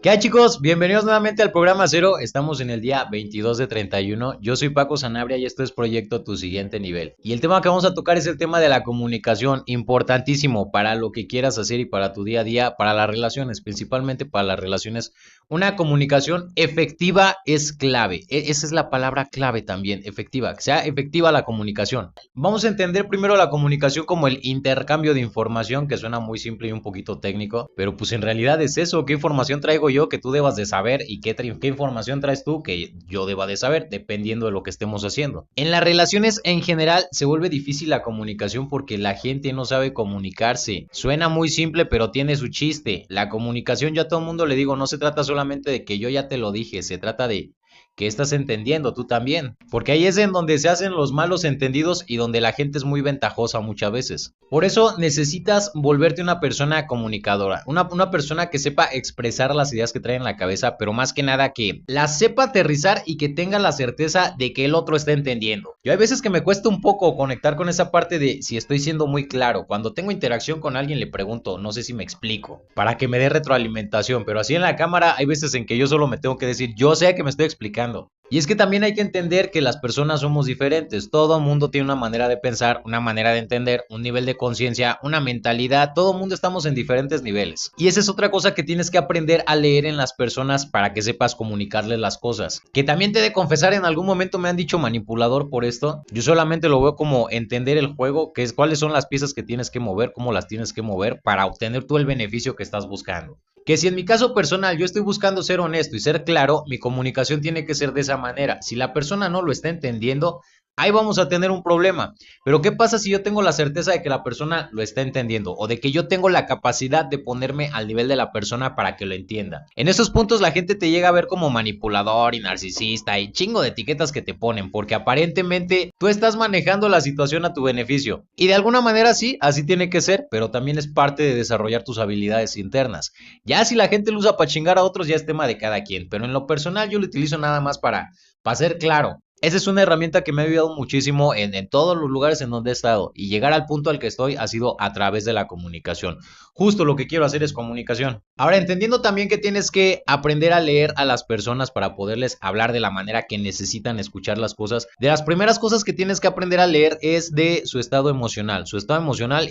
¿Qué hay, chicos? Bienvenidos nuevamente al programa Cero. Estamos en el día 22 de 31. Yo soy Paco Sanabria y esto es Proyecto Tu Siguiente Nivel. Y el tema que vamos a tocar es el tema de la comunicación, importantísimo para lo que quieras hacer y para tu día a día, para las relaciones, principalmente para las relaciones. Una comunicación efectiva es clave. Esa es la palabra clave también, efectiva. Que sea efectiva la comunicación. Vamos a entender primero la comunicación como el intercambio de información, que suena muy simple y un poquito técnico, pero pues en realidad es eso. ¿Qué información traigo yo que tú debas de saber y qué información traes tú que yo deba de saber, dependiendo de lo que estemos haciendo? En las relaciones en general se vuelve difícil la comunicación porque la gente no sabe comunicarse. Suena muy simple, pero tiene su chiste. La comunicación, yo a todo el mundo le digo, no se trata solamente de que yo ya te lo dije, se trata de que estás entendiendo tú también. Porque ahí es en donde se hacen los malos entendidos y donde la gente es muy ventajosa muchas veces. Por eso necesitas volverte una persona comunicadora, una persona que sepa expresar las ideas que trae en la cabeza, pero más que nada que las sepa aterrizar y que tenga la certeza de que el otro está entendiendo. Yo hay veces que me cuesta un poco conectar con esa parte de si estoy siendo muy claro. Cuando tengo interacción con alguien le pregunto, no sé si me explico, para que me dé retroalimentación, pero así en la cámara hay veces en que yo solo me tengo que decir, yo sé que me estoy explicando. Y es que también hay que entender que las personas somos diferentes, todo mundo tiene una manera de pensar, una manera de entender, un nivel de conciencia, una mentalidad, todo mundo estamos en diferentes niveles. Y esa es otra cosa que tienes que aprender a leer en las personas para que sepas comunicarles las cosas. Que también te he de confesar, en algún momento me han dicho manipulador por esto, yo solamente lo veo como entender el juego, que es cuáles son las piezas que tienes que mover, cómo las tienes que mover para obtener tú el beneficio que estás buscando. Que si en mi caso personal yo estoy buscando ser honesto y ser claro, mi comunicación tiene que ser de esa manera. Si la persona no lo está entendiendo, ahí vamos a tener un problema. Pero ¿qué pasa si yo tengo la certeza de que la persona lo está entendiendo? O de que yo tengo la capacidad de ponerme al nivel de la persona para que lo entienda. En esos puntos la gente te llega a ver como manipulador y narcisista y chingo de etiquetas que te ponen, porque aparentemente tú estás manejando la situación a tu beneficio. Y de alguna manera sí, así tiene que ser, pero también es parte de desarrollar tus habilidades internas. Ya si la gente lo usa para chingar a otros, ya es tema de cada quien. Pero en lo personal yo lo utilizo nada más para ser claro. Esa es una herramienta que me ha ayudado muchísimo en todos los lugares en donde he estado. Y llegar al punto al que estoy ha sido a través de la comunicación. Justo lo que quiero hacer es comunicación. Ahora, entendiendo también que tienes que aprender a leer a las personas para poderles hablar de la manera que necesitan escuchar las cosas. De las primeras cosas que tienes que aprender a leer es de su estado emocional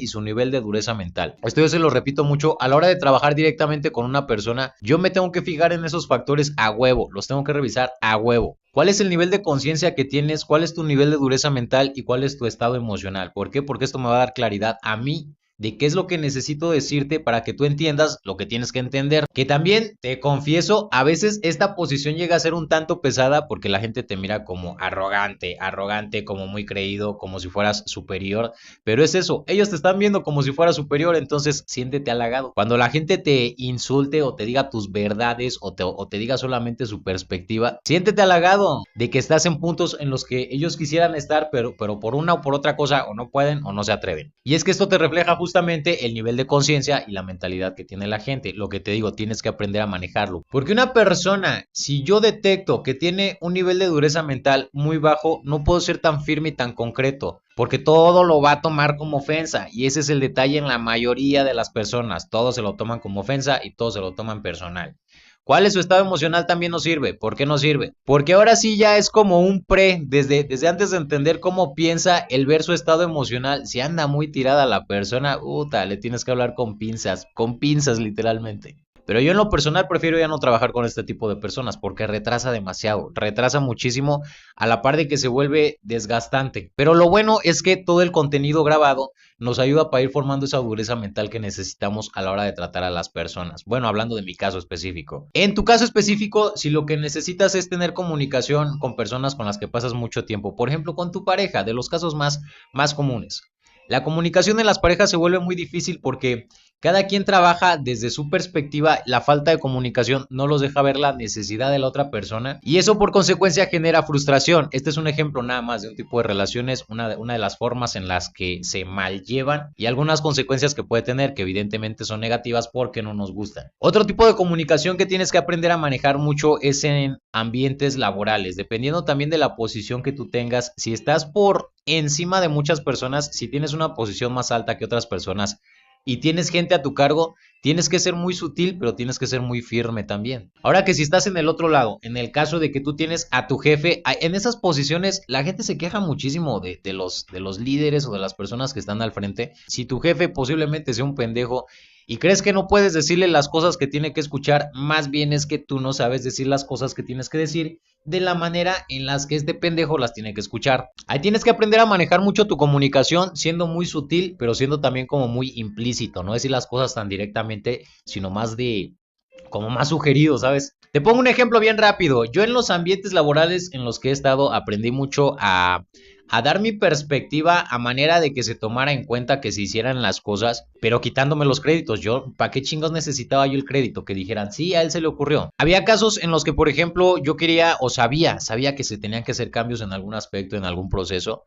y su nivel de dureza mental. Esto yo se lo repito mucho. A la hora de trabajar directamente con una persona, yo me tengo que fijar en esos factores a huevo. Los tengo que revisar a huevo. ¿Cuál es el nivel de conciencia que tienes? ¿Cuál es tu nivel de dureza mental? ¿Y cuál es tu estado emocional? ¿Por qué? Porque esto me va a dar claridad a mí de qué es lo que necesito decirte para que tú entiendas lo que tienes que entender. Que también, te confieso, a veces esta posición llega a ser un tanto pesada porque la gente te mira como arrogante, como muy creído, como si fueras superior. Pero es eso, ellos te están viendo como si fueras superior, entonces siéntete halagado. Cuando la gente te insulte o te diga tus verdades o te diga solamente su perspectiva, siéntete halagado de que estás en puntos en los que ellos quisieran estar, pero por una o por otra cosa o no pueden o no se atreven. Y es que esto te refleja justamente el nivel de conciencia y la mentalidad que tiene la gente. Lo que te digo, tienes que aprender a manejarlo. Porque una persona, si yo detecto que tiene un nivel de dureza mental muy bajo, no puedo ser tan firme y tan concreto. Porque todo lo va a tomar como ofensa. Y ese es el detalle en la mayoría de las personas. Todos se lo toman como ofensa y todos se lo toman personal. ¿Cuál es su estado emocional? También nos sirve. ¿Por qué nos sirve? Porque ahora sí ya es como un desde antes de entender cómo piensa, el ver su estado emocional. Si anda muy tirada la persona, puta, le tienes que hablar con pinzas literalmente. Pero yo en lo personal prefiero ya no trabajar con este tipo de personas porque retrasa demasiado, retrasa muchísimo a la par de que se vuelve desgastante. Pero lo bueno es que todo el contenido grabado nos ayuda para ir formando esa dureza mental que necesitamos a la hora de tratar a las personas. Bueno, hablando de mi caso específico. En tu caso específico, si lo que necesitas es tener comunicación con personas con las que pasas mucho tiempo, por ejemplo con tu pareja, de los casos más comunes. La comunicación en las parejas se vuelve muy difícil porque cada quien trabaja desde su perspectiva, la falta de comunicación no los deja ver la necesidad de la otra persona y eso por consecuencia genera frustración. Este es un ejemplo nada más de un tipo de relaciones, una de las formas en las que se mal llevan y algunas consecuencias que puede tener que evidentemente son negativas porque no nos gustan. Otro tipo de comunicación que tienes que aprender a manejar mucho es en ambientes laborales, dependiendo también de la posición que tú tengas. Si estás por encima de muchas personas, si tienes una posición más alta que otras personas, y tienes gente a tu cargo, tienes que ser muy sutil, pero tienes que ser muy firme también. Ahora que si estás en el otro lado, en el caso de que tú tienes a tu jefe, en esas posiciones la gente se queja muchísimo de los líderes o de las personas que están al frente. Si tu jefe posiblemente sea un pendejo y crees que no puedes decirle las cosas que tiene que escuchar, más bien es que tú no sabes decir las cosas que tienes que decir de la manera en las que este pendejo las tiene que escuchar. Ahí tienes que aprender a manejar mucho tu comunicación, siendo muy sutil, pero siendo también como muy implícito, no decir las cosas tan directamente, sino más de, como más sugerido, ¿sabes? Te pongo un ejemplo bien rápido. Yo en los ambientes laborales en los que he estado aprendí mucho a dar mi perspectiva a manera de que se tomara en cuenta que se hicieran las cosas, pero quitándome los créditos. Yo, ¿para qué chingos necesitaba yo el crédito? Que dijeran, sí, a él se le ocurrió. Había casos en los que, por ejemplo, yo quería o sabía que se tenían que hacer cambios en algún aspecto, en algún proceso.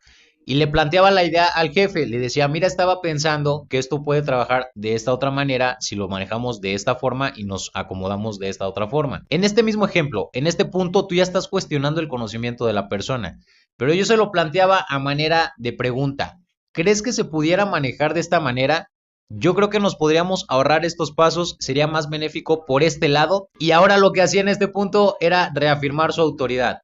Y le planteaba la idea al jefe, le decía, mira, estaba pensando que esto puede trabajar de esta otra manera si lo manejamos de esta forma y nos acomodamos de esta otra forma. En este mismo ejemplo, en este punto, tú ya estás cuestionando el conocimiento de la persona, pero yo se lo planteaba a manera de pregunta. ¿Crees que se pudiera manejar de esta manera? Yo creo que nos podríamos ahorrar estos pasos, sería más benéfico por este lado. Y ahora lo que hacía en este punto era reafirmar su autoridad.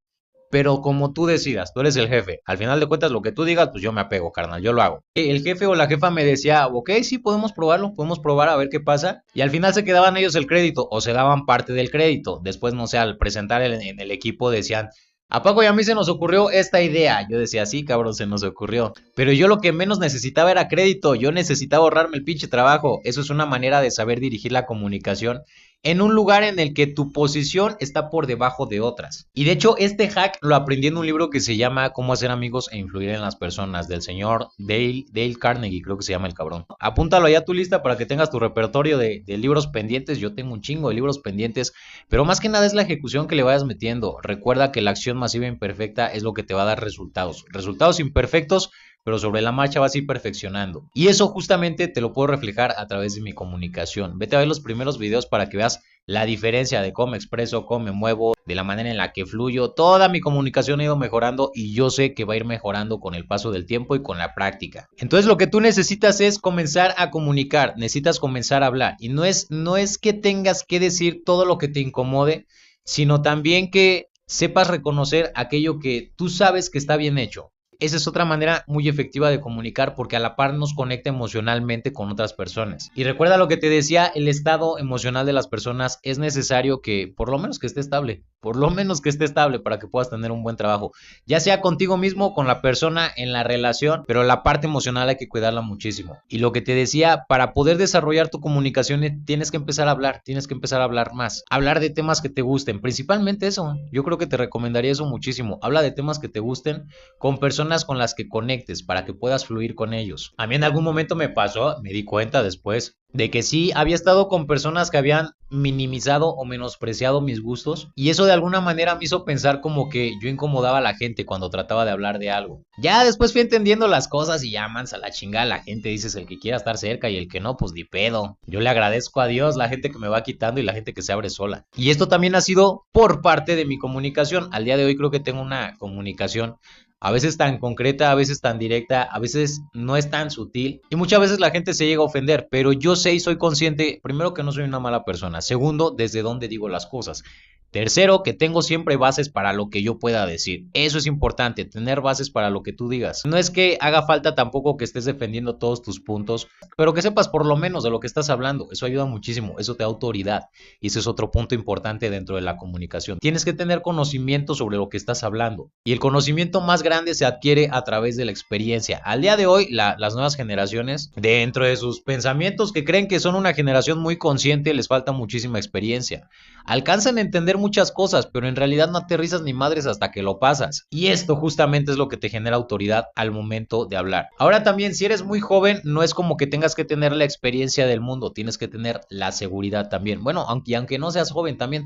Pero como tú decidas, tú eres el jefe. Al final de cuentas, lo que tú digas, pues yo me apego, carnal, yo lo hago. El jefe o la jefa me decía, ok, sí, podemos probarlo, podemos probar a ver qué pasa. Y al final se quedaban ellos el crédito o se daban parte del crédito. Después, no sé, al presentar en el equipo decían, ¿a poco y a mí se nos ocurrió esta idea? Yo decía, sí, cabrón, se nos ocurrió. Pero yo lo que menos necesitaba era crédito, yo necesitaba ahorrarme el pinche trabajo. Eso es una manera de saber dirigir la comunicación en un lugar en el que tu posición está por debajo de otras. Y de hecho, este hack lo aprendí en un libro que se llama Cómo hacer amigos e influir en las personas, del señor Dale Carnegie, creo que se llama el cabrón. Apúntalo ya a tu lista para que tengas tu repertorio de libros pendientes. Yo tengo un chingo de libros pendientes, pero más que nada es la ejecución que le vayas metiendo. Recuerda que la acción masiva imperfecta es lo que te va a dar resultados. Resultados imperfectos, pero sobre la marcha vas a ir perfeccionando. Y eso justamente te lo puedo reflejar a través de mi comunicación. Vete a ver los primeros videos para que veas la diferencia de cómo me expreso, cómo me muevo, de la manera en la que fluyo. Toda mi comunicación ha ido mejorando y yo sé que va a ir mejorando con el paso del tiempo y con la práctica. Entonces lo que tú necesitas es comenzar a comunicar, necesitas comenzar a hablar. Y no es que tengas que decir todo lo que te incomode, sino también que sepas reconocer aquello que tú sabes que está bien hecho. Esa es otra manera muy efectiva de comunicar porque a la par nos conecta emocionalmente con otras personas. Y recuerda lo que te decía, el estado emocional de las personas es necesario que por lo menos que esté estable, por lo menos que esté estable para que puedas tener un buen trabajo, ya sea contigo mismo, con la persona, en la relación, pero la parte emocional hay que cuidarla muchísimo. Y lo que te decía, para poder desarrollar tu comunicación tienes que empezar a hablar, tienes que empezar a hablar más, hablar de temas que te gusten, principalmente eso, yo creo que te recomendaría eso muchísimo, habla de temas que te gusten con personas con las que conectes para que puedas fluir con ellos. A mí en algún momento me pasó, me di cuenta después, de que sí había estado con personas que habían minimizado o menospreciado mis gustos y eso de alguna manera me hizo pensar como que yo incomodaba a la gente cuando trataba de hablar de algo. Ya después fui entendiendo las cosas y ya mansa la chingada la gente, dices el que quiera estar cerca y el que no, pues ni pedo. Yo le agradezco a Dios la gente que me va quitando y la gente que se abre sola. Y esto también ha sido por parte de mi comunicación. Al día de hoy creo que tengo una comunicación a veces tan concreta, a veces tan directa, a veces no es tan sutil y muchas veces la gente se llega a ofender, pero yo sé y soy consciente, primero que no soy una mala persona, segundo, desde dónde digo las cosas. Tercero, que tengo siempre bases para lo que yo pueda decir. Eso es importante, tener bases para lo que tú digas. No es que haga falta tampoco que estés defendiendo todos tus puntos, pero que sepas por lo menos de lo que estás hablando. Eso ayuda muchísimo, eso te da autoridad. Y ese es otro punto importante dentro de la comunicación. Tienes que tener conocimiento sobre lo que estás hablando. Y el conocimiento más grande se adquiere a través de la experiencia. Al día de hoy, las nuevas generaciones, dentro de sus pensamientos que creen que son una generación muy consciente, les falta muchísima experiencia. Alcanzan a entender muchas cosas, pero en realidad no aterrizas ni madres hasta que lo pasas. Y esto justamente es lo que te genera autoridad al momento de hablar. Ahora también, si eres muy joven, no es como que tengas que tener la experiencia del mundo, tienes que tener la seguridad también. Bueno, aunque no seas joven también,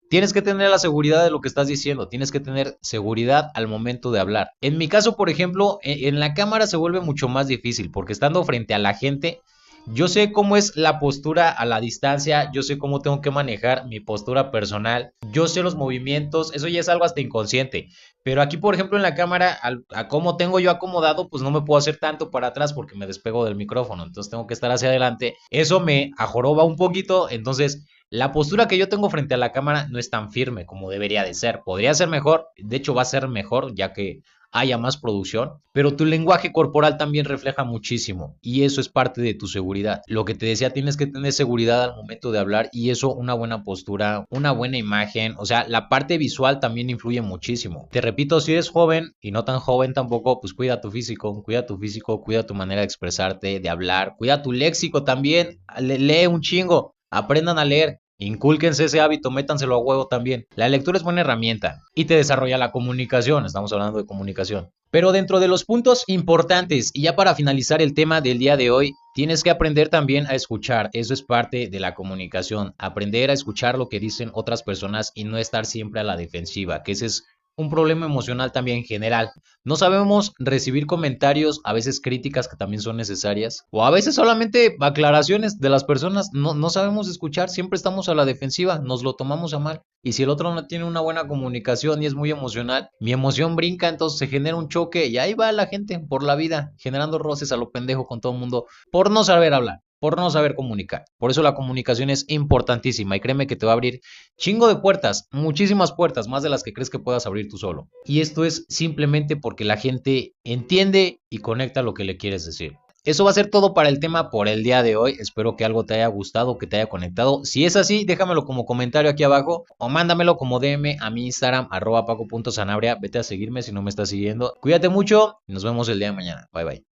tienes que tener la seguridad de lo que estás diciendo, tienes que tener seguridad al momento de hablar. En mi caso, por ejemplo, en la cámara se vuelve mucho más difícil porque estando frente a la gente Yo sé cómo es la postura a la distancia, yo sé cómo tengo que manejar mi postura personal, yo sé los movimientos, eso ya es algo hasta inconsciente. Pero aquí, por ejemplo, en la cámara, a cómo tengo yo acomodado, pues no me puedo hacer tanto para atrás porque me despego del micrófono, entonces tengo que estar hacia adelante. Eso me ajoroba un poquito, entonces la postura que yo tengo frente a la cámara no es tan firme como debería de ser. Podría ser mejor, de hecho va a ser mejor ya que haya más producción, pero tu lenguaje corporal también refleja muchísimo y eso es parte de tu seguridad. Lo que te decía, tienes que tener seguridad al momento de hablar y eso, una buena postura, una buena imagen, o sea, la parte visual también influye muchísimo. Te repito, si eres joven y no tan joven tampoco, pues cuida tu físico, cuida tu manera de expresarte, de hablar, cuida tu léxico también, lee un chingo, aprendan a leer. Incúlquense ese hábito, métanselo a huevo también. La lectura es buena herramienta y te desarrolla la comunicación, estamos hablando de comunicación. Pero dentro de los puntos importantes, y ya para finalizar el tema del día de hoy, tienes que aprender también a escuchar. Eso es parte de la comunicación. Aprender a escuchar lo que dicen otras personas y no estar siempre a la defensiva, que ese es un problema emocional también general. No sabemos recibir comentarios, a veces críticas que también son necesarias, o a veces solamente aclaraciones de las personas. No sabemos escuchar, siempre estamos a la defensiva, nos lo tomamos a mal. Y si el otro no tiene una buena comunicación y es muy emocional, mi emoción brinca, entonces se genera un choque y ahí va la gente por la vida, generando roces a lo pendejo con todo el mundo por no saber hablar, por no saber comunicar. Por eso la comunicación es importantísima y créeme que te va a abrir chingo de puertas, muchísimas puertas, más de las que crees que puedas abrir tú solo. Y esto es simplemente porque la gente entiende y conecta lo que le quieres decir. Eso va a ser todo para el tema por el día de hoy. Espero que algo te haya gustado, que te haya conectado. Si es así, déjamelo como comentario aquí abajo o mándamelo como DM a mi Instagram, @paco.sanabria. Vete a seguirme si no me estás siguiendo. Cuídate mucho y nos vemos el día de mañana. Bye bye.